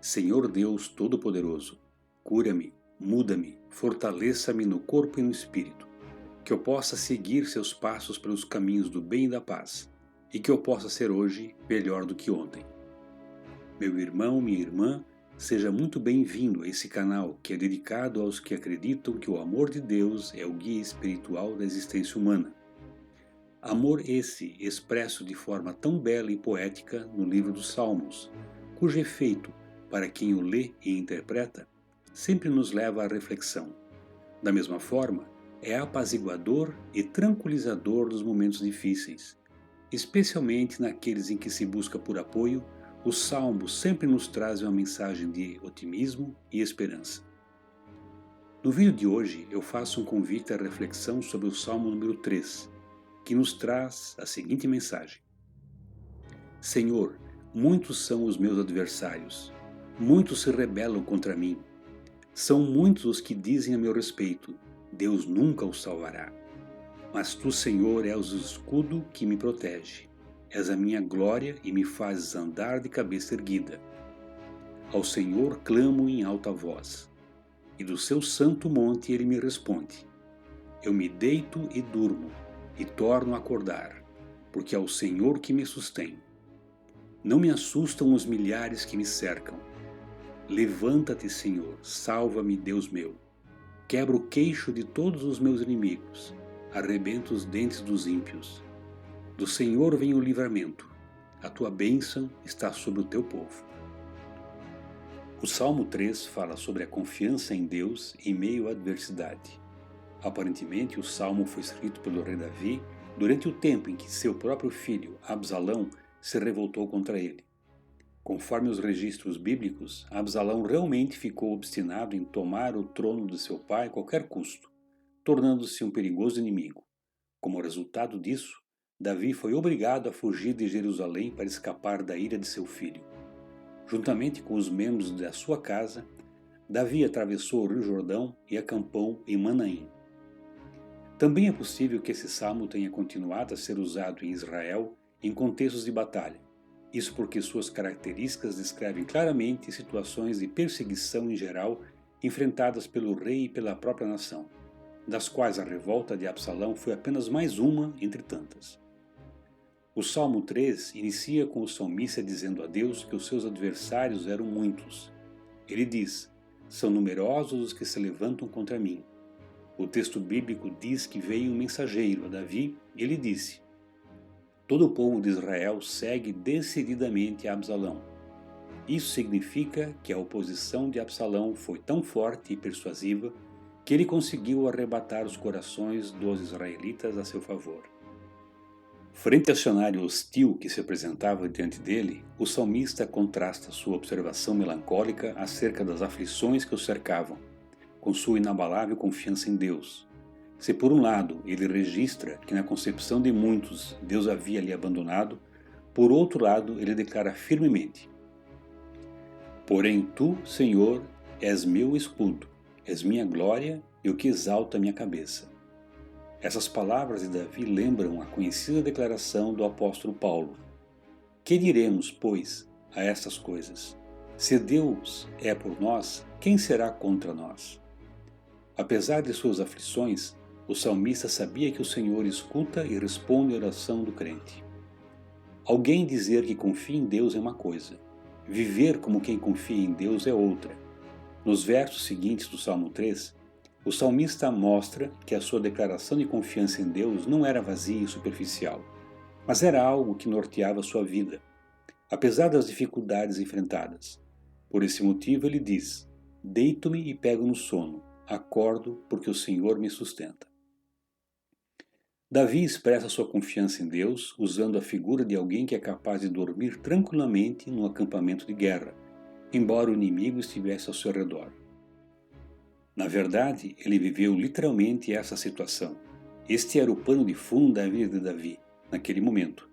Senhor Deus Todo-Poderoso, cura-me, muda-me, fortaleça-me no corpo e no espírito, que eu possa seguir seus passos pelos caminhos do bem e da paz, e que eu possa ser hoje melhor do que ontem. Meu irmão, minha irmã, seja muito bem-vindo a esse canal que é dedicado aos que acreditam que o amor de Deus é o guia espiritual da existência humana. Amor esse expresso de forma tão bela e poética no livro dos Salmos, cujo efeito, para quem o lê e interpreta, sempre nos leva à reflexão. Da mesma forma, é apaziguador e tranquilizador nos momentos difíceis, especialmente naqueles em que se busca por apoio. Os Salmos sempre nos trazem uma mensagem de otimismo e esperança. No vídeo de hoje eu faço um convite à reflexão sobre o Salmo número 3, que nos traz a seguinte mensagem: Senhor, muitos são os meus adversários, muitos se rebelam contra mim. São muitos os que dizem a meu respeito: Deus nunca o salvará. Mas tu, Senhor, és o escudo que me protege. És a minha glória e me fazes andar de cabeça erguida. Ao Senhor clamo em alta voz, e do seu santo monte ele me responde. Eu me deito e durmo, e torno a acordar, porque é o Senhor que me sustém. Não me assustam os milhares que me cercam. Levanta-te, Senhor, salva-me, Deus meu. Quebra o queixo de todos os meus inimigos, arrebenta os dentes dos ímpios. Do Senhor vem o livramento, a tua bênção está sobre o teu povo. O Salmo 3 fala sobre a confiança em Deus em meio à adversidade. Aparentemente, o Salmo foi escrito pelo rei Davi durante o tempo em que seu próprio filho, Absalão, se revoltou contra ele. Conforme os registros bíblicos, Absalão realmente ficou obstinado em tomar o trono de seu pai a qualquer custo, tornando-se um perigoso inimigo. Como resultado disso, Davi foi obrigado a fugir de Jerusalém para escapar da ira de seu filho. Juntamente com os membros da sua casa, Davi atravessou o Rio Jordão e acampou em Manaim. Também é possível que esse salmo tenha continuado a ser usado em Israel em contextos de batalha. Isso porque suas características descrevem claramente situações de perseguição em geral enfrentadas pelo rei e pela própria nação, das quais a revolta de Absalão foi apenas mais uma entre tantas. O Salmo 3 inicia com o salmista dizendo a Deus que os seus adversários eram muitos. Ele diz: são numerosos os que se levantam contra mim. O texto bíblico diz que veio um mensageiro a Davi e ele disse: todo o povo de Israel segue decididamente a Absalão. Isso significa que a oposição de Absalão foi tão forte e persuasiva que ele conseguiu arrebatar os corações dos israelitas a seu favor. Frente ao cenário hostil que se apresentava diante dele, o salmista contrasta sua observação melancólica acerca das aflições que o cercavam, com sua inabalável confiança em Deus. Se por um lado ele registra que na concepção de muitos Deus havia lhe abandonado, por outro lado ele declara firmemente: porém tu, Senhor, és meu escudo, és minha glória e o que exalta minha cabeça. Essas palavras de Davi lembram a conhecida declaração do apóstolo Paulo: que diremos, pois, a estas coisas? Se Deus é por nós, quem será contra nós? Apesar de suas aflições, o salmista sabia que o Senhor escuta e responde à oração do crente. Alguém dizer que confia em Deus é uma coisa, viver como quem confia em Deus é outra. Nos versos seguintes do Salmo 3, o salmista mostra que a sua declaração de confiança em Deus não era vazia e superficial, mas era algo que norteava sua vida, apesar das dificuldades enfrentadas. Por esse motivo ele diz: deito-me e pego no sono, acordo porque o Senhor me sustenta. Davi expressa sua confiança em Deus usando a figura de alguém que é capaz de dormir tranquilamente num acampamento de guerra, embora o inimigo estivesse ao seu redor. Na verdade, ele viveu literalmente essa situação. Este era o pano de fundo da vida de Davi, naquele momento.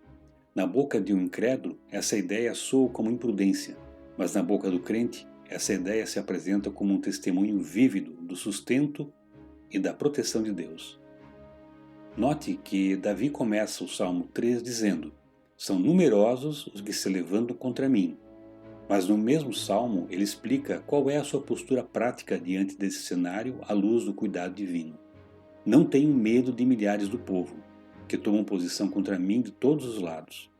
Na boca de um incrédulo, essa ideia soa como imprudência, mas na boca do crente, essa ideia se apresenta como um testemunho vívido do sustento e da proteção de Deus. Note que Davi começa o Salmo 3 dizendo: são numerosos os que se levantam contra mim. Mas no mesmo salmo, ele explica qual é a sua postura prática diante desse cenário à luz do cuidado divino. Não tenho medo de milhares do povo, que tomam posição contra mim de todos os lados.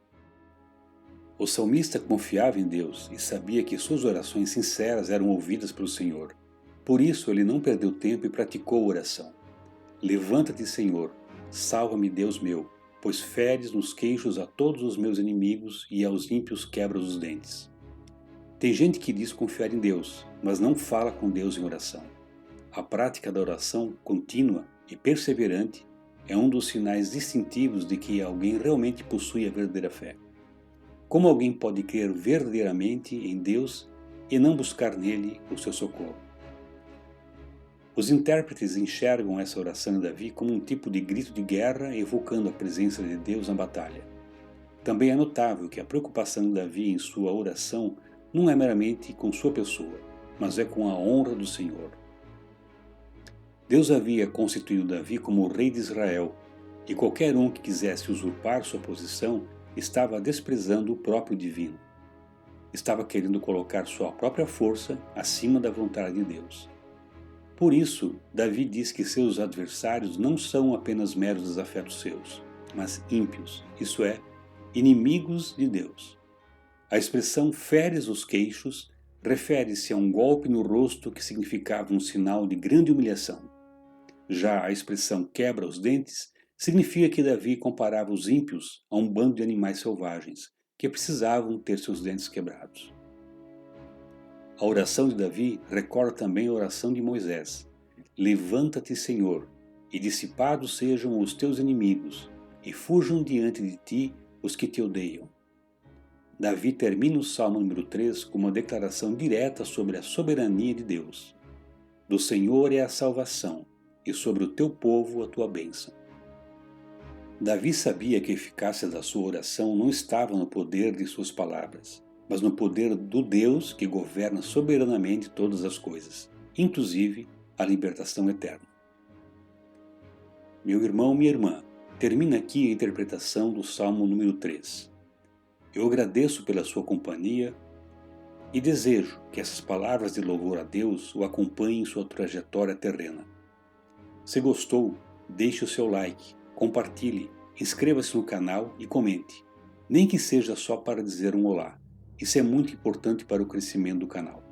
O salmista confiava em Deus e sabia que suas orações sinceras eram ouvidas pelo Senhor. Por isso ele não perdeu tempo e praticou a oração. Levanta-te, Senhor, salva-me, Deus meu, pois feres nos queixos a todos os meus inimigos e aos ímpios quebras os dentes. Tem gente que diz confiar em Deus, mas não fala com Deus em oração. A prática da oração contínua e perseverante é um dos sinais distintivos de que alguém realmente possui a verdadeira fé. Como alguém pode crer verdadeiramente em Deus e não buscar nele o seu socorro? Os intérpretes enxergam essa oração de Davi como um tipo de grito de guerra evocando a presença de Deus na batalha. Também é notável que a preocupação de Davi em sua oração não é meramente com sua pessoa, mas é com a honra do Senhor. Deus havia constituído Davi como o rei de Israel, e qualquer um que quisesse usurpar sua posição estava desprezando o próprio divino. Estava querendo colocar sua própria força acima da vontade de Deus. Por isso, Davi diz que seus adversários não são apenas meros desafetos seus, mas ímpios, isso é, inimigos de Deus. A expressão feres os queixos refere-se a um golpe no rosto que significava um sinal de grande humilhação. Já a expressão quebra os dentes significa que Davi comparava os ímpios a um bando de animais selvagens que precisavam ter seus dentes quebrados. A oração de Davi recorda também a oração de Moisés. Levanta-te, Senhor, e dissipados sejam os teus inimigos, e fujam diante de ti os que te odeiam. Davi termina o Salmo número 3 com uma declaração direta sobre a soberania de Deus. Do Senhor é a salvação, e sobre o teu povo a tua bênção. Davi sabia que a eficácia da sua oração não estava no poder de suas palavras, mas no poder do Deus que governa soberanamente todas as coisas, inclusive a libertação eterna. Meu irmão, minha irmã, termina aqui a interpretação do Salmo número 3. Eu agradeço pela sua companhia e desejo que essas palavras de louvor a Deus o acompanhem em sua trajetória terrena. Se gostou, deixe o seu like, compartilhe, inscreva-se no canal e comente, nem que seja só para dizer um olá. Isso é muito importante para o crescimento do canal.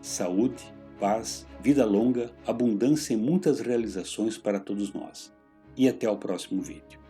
Saúde, paz, vida longa, abundância e muitas realizações para todos nós. E até o próximo vídeo.